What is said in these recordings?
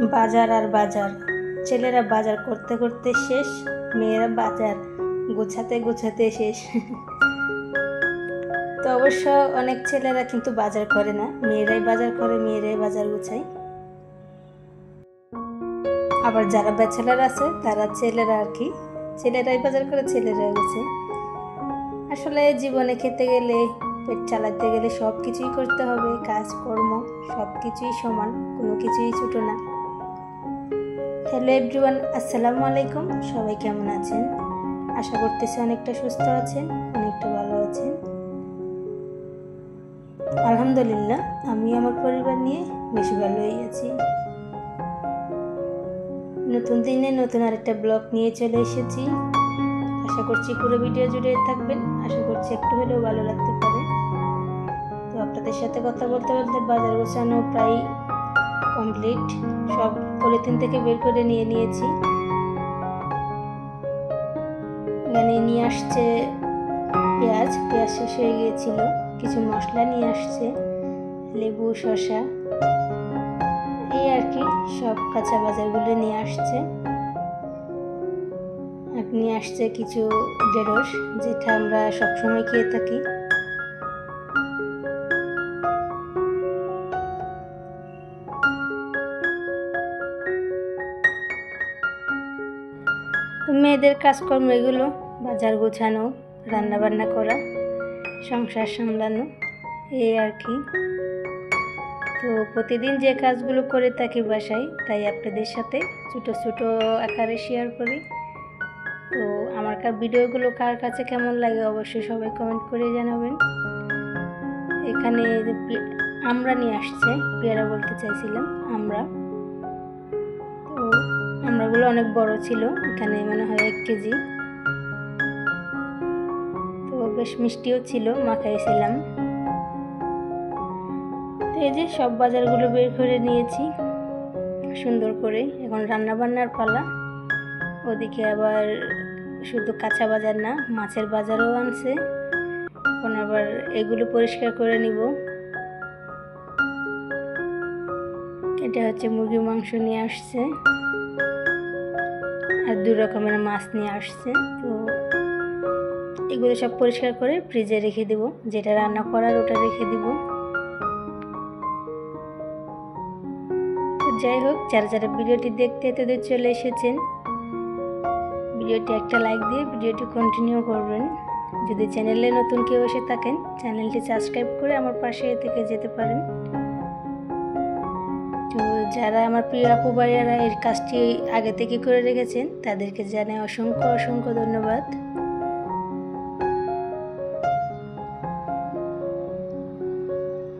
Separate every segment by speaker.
Speaker 1: বাজার আর বাজার, ছেলেরা বাজার করতে করতে শেষ, মেয়েরা বাজার গোছাতে গোছাতে শেষ। তো অবশ্য অনেক ছেলেরা কিন্তু বাজার করে না, মেয়েরাই বাজার করে, মেয়েরাই বাজার গোছায়। আবার যারা ব্যাচেলার আছে তারা ছেলেরা আর কি, ছেলেরাই বাজার করে, ছেলেরাই গোছায়। আসলে জীবনে খেতে গেলে, পেট চালাতে গেলে সব কিছুই করতে হবে, কাজকর্ম সব কিছুই সমান, কোনো কিছুই ছোট না। হ্যালো এভরিওয়ান, আসসালামু আলাইকুম। সবাই কেমন আছেন? আশা করতেছি অনেকটা সুস্থ আছেন, অনেকটা ভালো আছেন। আলহামদুলিল্লাহ, আমি আমার পরিবার নিয়ে বেশি ভালোই আছি। নতুন দিনে নতুন আরেকটা ব্লগ নিয়ে চলে এসেছি। আশা করছি পুরো ভিডিও জুড়ে থাকবেন, আশা করছি একটু হলেও ভালো লাগতে পারে। তো আপনাদের সাথে কথা বলতে বলতে বাজার গোছানো প্রায় কমপ্লিট, সব পলিথিন থেকে বের করে নিয়ে নিয়েছি। এখানে নিয়ে আসছে পেঁয়াজ শেষ হয়ে গিয়েছিল, কিছু মশলা নিয়ে আসছে, লেবু, শসা, এই আর কি সব কাঁচা বাজারগুলো নিয়ে আসছে। আর নিয়ে আসছে কিছু ঢেঁড়স, যেটা আমরা সবসময় খেয়ে থাকি। মেয়েদের কাজকর্ম এগুলো, বাজার গোছানো, রান্নাবান্না করা, সংসার সামলানো, এই আর কি। তো প্রতিদিন যে কাজগুলো করে থাকি বাসায়, তাই আপনাদের সাথে ছোটো ছোটো আকারে শেয়ার করি। তো আমার ভিডিওগুলো কার কাছে কেমন লাগে অবশ্যই সবাই কমেন্ট করে জানাবেন। এখানে আমরা নিয়ে আসছে, পেয়ারা বলতে চাইছিলাম, আমরা। তো আমরাগুলো অনেক বড় ছিল, এখানে মনে হয় 1 কেজি। তো বেশ মিষ্টিও ছিল, মাখাইছিলাম। তো এই যে সব বাজারগুলো বের করে নিয়েছি সুন্দর করে। এখন রান্না বান্নার পালা। ওদিকে আবার শুধু কাঁচা বাজার না, মাছের বাজারও আনছে। এখন আবার এগুলো পরিষ্কার করে নিব। এটা হচ্ছে মুরগির মাংস নিয়ে আসছে, আর 2 রকমের মাছ নিয়ে আসছে। তো এগুলো সব পরিষ্কার করে ফ্রিজে রেখে দেব, যেটা রান্না করার ওটা রেখে দিব। যাই হোক, যারা যারা ভিডিওটি দেখতে এতদূর চলে এসেছেন, ভিডিওটি একটা লাইক দিয়ে ভিডিওটি কন্টিনিউ করবেন। যদি চ্যানেলে নতুন কেউ এসে থাকেন, চ্যানেলটি সাবস্ক্রাইব করে আমার পাশে থেকে যেতে পারেন। তো যারা আমার প্রিয় আপু ভাইয়ারা এর কাজটি আগে থেকে করে রেখেছেন, তাদেরকে জানাই অসংখ্য অসংখ্য ধন্যবাদ।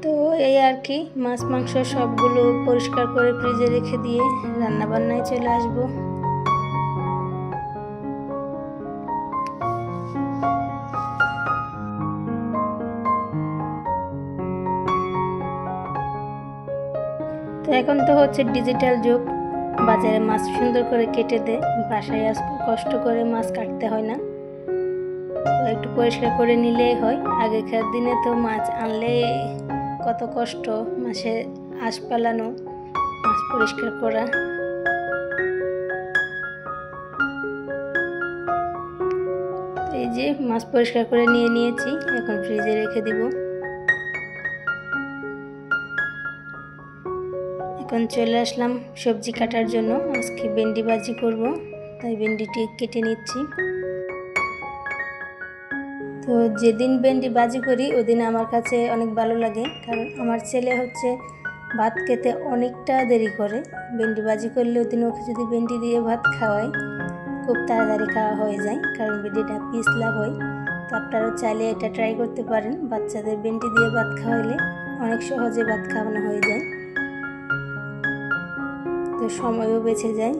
Speaker 1: তো এই আর কি, মাছ মাংস সবগুলো পরিষ্কার করে ফ্রিজে রেখে দিয়ে রান্নাবান্নায় চলে আসবো। তো এখন তো হচ্ছে ডিজিটাল যুগ, বাজারে মাছ সুন্দর করে কেটে দেয়, বাসায় কষ্ট করে মাছ কাটতে হয় না। তো একটু পরিষ্কার করে নিলেই হয়। আগেকার দিনে তো মাছ আনলে কত কষ্ট, মাছের আঁশ পালানো, মাছ পরিষ্কার করা। এই যে মাছ পরিষ্কার করে নিয়ে নিয়েছি, এখন ফ্রিজে রেখে দিব। এখন চলে আসলাম সবজি কাটার জন্য। আজকে ভেন্ডি ভাজি করব, তাই ভেন্ডিটি কেটে নিচ্ছি। তো যেদিন ভেন্ডি ভাজি করি ওদিন আমার কাছে অনেক ভালো লাগে, কারণ আমার ছেলে হচ্ছে ভাত খেতে অনেকটা দেরি করে। ভেন্ডি ভাজি করলে ওদিন ওকে যদি ভেন্ডি দিয়ে ভাত খাওয়াই, খুব তাড়াতাড়ি খাওয়া হয়ে যায়, কারণ ভেন্ডিটা পিছলা হয়। তো আপনারাও চাইলে এটা ট্রাই করতে পারেন, বাচ্চাদের ভেন্ডি দিয়ে ভাত খাওয়াইলে অনেক সহজে ভাত খাওয়ানো হয়ে যায়, তো সময়ও বেঁচে যায়।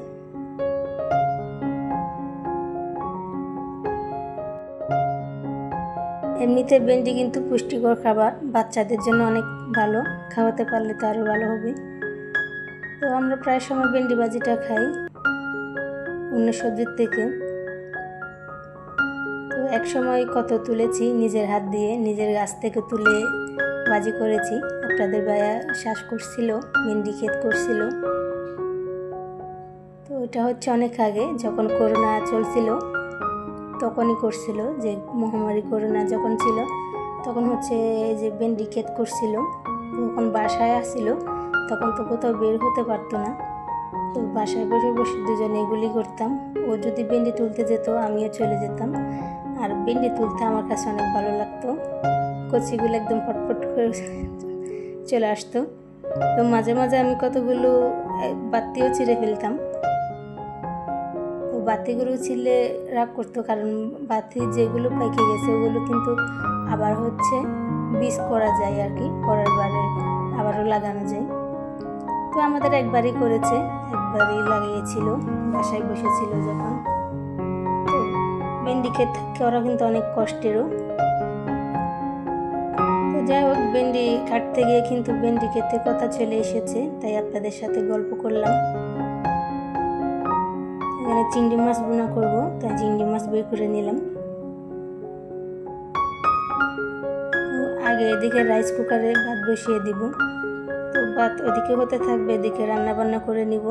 Speaker 1: এমনিতে ভেন্ডি কিন্তু পুষ্টিকর খাবার, বাচ্চাদের জন্য অনেক ভালো, খাওয়াতে পারলে তো আরও ভালো হবে। তো আমরা প্রায় সময় ভেন্ডি ভাজিটা খাই অন্য সবজির থেকে। তো এক সময় কত তুলেছি নিজের হাত দিয়ে, নিজের গাছ থেকে তুলে ভাজি করেছি। আপনাদের ভাইয়া চাষ করছিল, ভেন্ডি ক্ষেত করছিল। ওইটা হচ্ছে অনেক আগে, যখন করোনা চলছিল তখনই করছিল, যে মহামারী করোনা যখন ছিল তখন হচ্ছে এই যে ভেন্ডি ক্ষেত করছিল। তখন বাসায় আসছিল, তখন তো কোথাও বের হতে পারতো না, তো বাসায় বসে বসে দুজনে এগুলি করতাম। ও যদি ভেন্ডি তুলতে যেত আমিও চলে যেতাম, আর ভেন্ডি তুলতে আমার কাছে অনেক ভালো লাগতো। কচিগুলো একদম পটপট করে চলে আসতো। তো মাঝে মাঝে আমি কতগুলো বাতিও ছিঁড়ে ফেলতাম। তো বাতিগুলো ছিঁড়লে রাগ করতো, কারণ বাতি যেগুলো পাইকে গেছে ওগুলো কিন্তু আবার হচ্ছে বীজ করা যায় আর কি, পরের বারে আবারও লাগানো যায়। তো আমাদের একবারই করেছে, একবারই লাগিয়েছিল, বাসায় বসেছিল যখন। তো ভেন্ডি ক্ষেত করা কিন্তু অনেক কষ্টেরও। তো যাই হোক, ভেন্ডি কাটতে গিয়ে কিন্তু ভেন্ডি ক্ষেতে কথা চলে এসেছে, তাই আপনাদের সাথে গল্প করলাম। এখানে চিংড়ি মাছ বোনা করবো, তাই চিংড়ি মাছ বের করে নিলাম। আগে এদিকে রাইস কুকারে ভাত বসিয়ে দিব, তো ভাত ওদিকে হতে থাকবে, এদিকে রান্না বান্না করে নিব।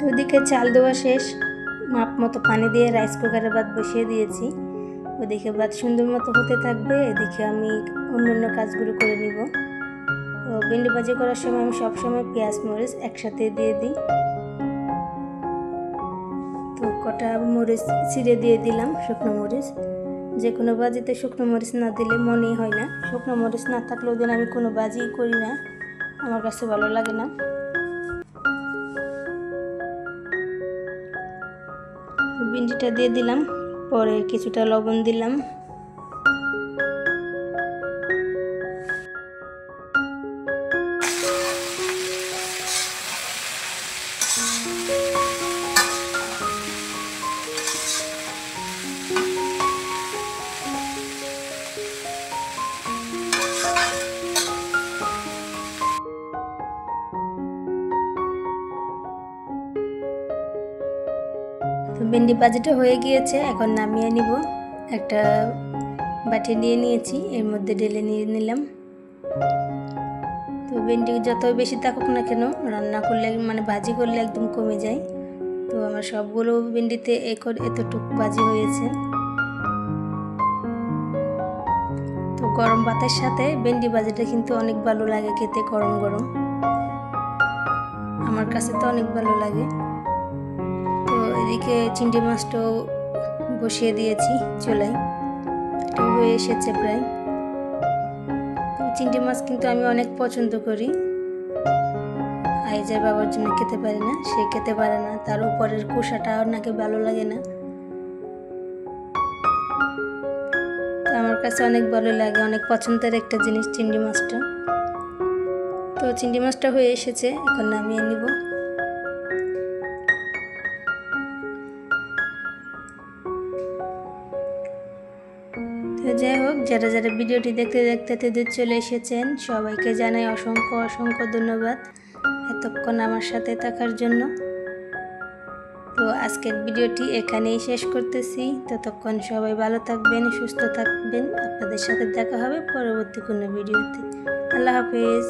Speaker 1: ওদিকে চাল দেওয়া শেষ, মাপ মতো পানি দিয়ে রাইস কুকারে ভাত বসিয়ে দিয়েছি। ওদিকে ভাত সুন্দর মতো হতে থাকবে, এদিকে আমি অন্যান্য কাজগুলো করে নিব। তো ভেন্ডি ভাজি করার সময় আমি সবসময় পেঁয়াজ মরিচ একসাথে দিয়ে দিই। তো কটা মরিচ ছিঁড়ে দিয়ে দিলাম, শুকনো মরিচ। যে কোনো ভাজিতে শুকনো মরিচ না দিলে মনেই হয় না। শুকনো মরিচ না থাকলেও যেন আমি কোনো ভাজি করি না, আমার কাছে ভালো লাগে না। ভেন্ডিটা দিয়ে দিলাম, পরে কিছুটা লবণ দিলাম। তো ভেন্ডি ভাজিটা হয়ে গিয়েছে, এখন নামিয়ে নিব। একটা বাটি নিয়ে নিয়েছি, এর মধ্যে ঢেলে নিয়ে নিলাম। তো ভেন্ডি যত বেশি থাকুক না কেন, রান্না করলে মানে ভাজি করলে একদম কমে যায়। তো আমার সবগুলো ভেন্ডিতে এতটুক ভাজি হয়েছে। তো গরম ভাতের সাথে ভেন্ডি ভাজিটা কিন্তু অনেক ভালো লাগে খেতে, গরম গরম। আমার কাছে তো অনেক ভালো লাগে। তো এদিকে চিংড়ি মাছটাও বসিয়ে দিয়েছি চুলায়, তো হয়ে এসেছে প্রায়। তো চিংড়ি মাছ কিন্তু আমি অনেক পছন্দ করি। আইজার বাবার জন্য খেতে পারি না, সে খেতে পারে না, তার উপরের খোসাটা নাকি ভালো লাগে না। তো আমার কাছে অনেক ভালো লাগে, অনেক পছন্দের একটা জিনিস চিংড়ি মাছটা। তো চিংড়ি মাছটা হয়ে এসেছে, এখন নামিয়ে নিব। তো যাই হোক, যারা যারা ভিডিওটি দেখতে দেখতে চলে এসেছেন সবাইকে জানাই অসংখ্য অসংখ্য ধন্যবাদ এতক্ষণ আমার সাথে থাকার জন্য। তো আজকের ভিডিওটি এখানেই শেষ করতেছি। ততক্ষণ সবাই ভালো থাকবেন, সুস্থ থাকবেন। আপনাদের সাথে দেখা হবে পরবর্তী কোনো ভিডিওতে। আল্লাহ হাফেজ।